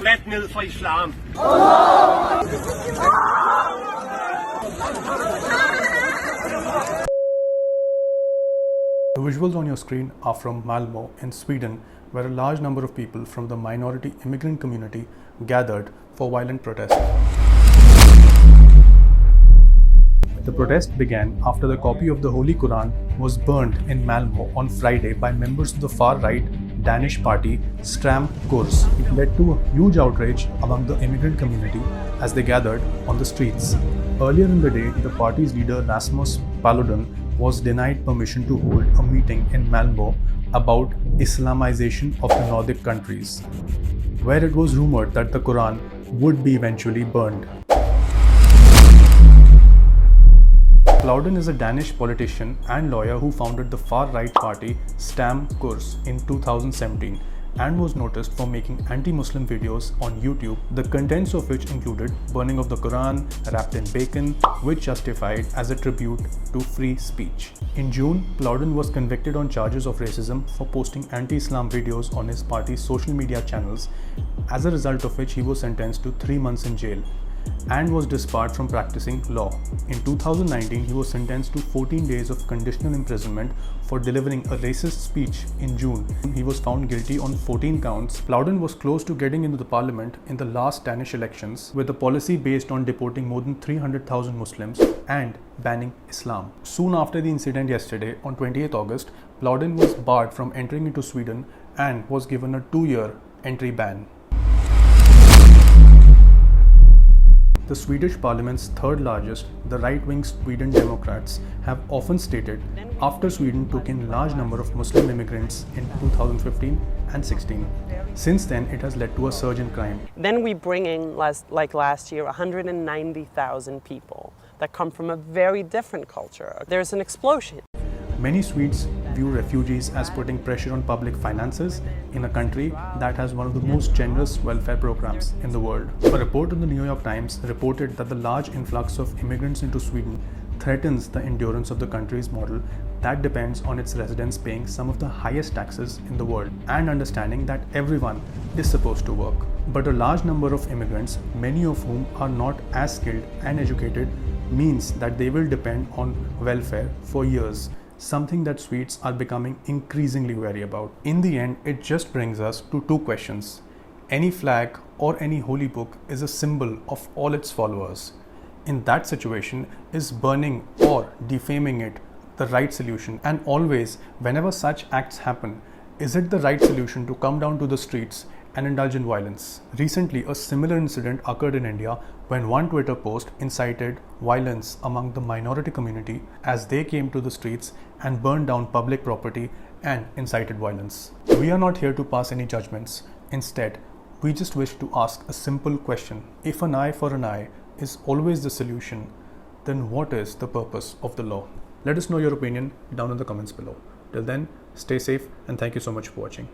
let ned for islam. The visuals on your screen are from Malmo in Sweden, where a large number of people from the minority immigrant community gathered for violent protest. The protest began after the copy of the Holy Quran was burned in Malmo on Friday by members of the far-right Danish party Stram Kurs. It led to a huge outrage among the immigrant community as they gathered on the streets. Earlier in the day, the party's leader Rasmus Paludan was denied permission to hold a meeting in Malmo about Islamization of the Nordic countries, where it was rumored that the Quran would be eventually burned. Paludan is a Danish politician and lawyer who founded the far-right party Stram Kurs in 2017 and was noticed for making anti-Muslim videos on YouTube, the contents of which included burning of the Quran wrapped in bacon, which justified as a tribute to free speech. In June, Paludan was convicted on charges of racism for posting anti-Islam videos on his party's social media channels, as a result of which he was sentenced to 3 months in jail and was disbarred from practicing law. In 2019, he was sentenced to 14 days of conditional imprisonment for delivering a racist speech in June. He was found guilty on 14 counts. Paludan was close to getting into the parliament in the last Danish elections with a policy based on deporting more than 300,000 Muslims and banning Islam. Soon after the incident yesterday, on 28th August, Paludan was barred from entering into Sweden and was given a 2-year entry ban. The Swedish parliament's third largest, the right-wing Sweden Democrats, have often stated after Sweden took in large number of Muslim immigrants in 2015 and 16. Since then, it has led to a surge in crime. Then we bring in, like last year, 190,000 people that come from a very different culture. There's an explosion. Many Swedes view refugees as putting pressure on public finances in a country that has one of the most generous welfare programs in the world. A report in the New York Times reported that the large influx of immigrants into Sweden threatens the endurance of the country's model that depends on its residents paying some of the highest taxes in the world and understanding that everyone is supposed to work. But a large number of immigrants, many of whom are not as skilled and educated, means that they will depend on welfare for years, something that Swedes are becoming increasingly wary about. In the end, it just brings us to 2 questions. Any flag or any holy book is a symbol of all its followers. In that situation, is burning or defaming it the right solution? And always, whenever such acts happen, is it the right solution to come down to the streets and indulge in violence? Recently, a similar incident occurred in India when one Twitter post incited violence among the minority community as they came to the streets and burned down public property and incited violence. We are not here to pass any judgments. Instead, we just wish to ask a simple question. If an eye for an eye is always the solution, then what is the purpose of the law? Let us know your opinion down in the comments below. Till then, stay safe and thank you so much for watching.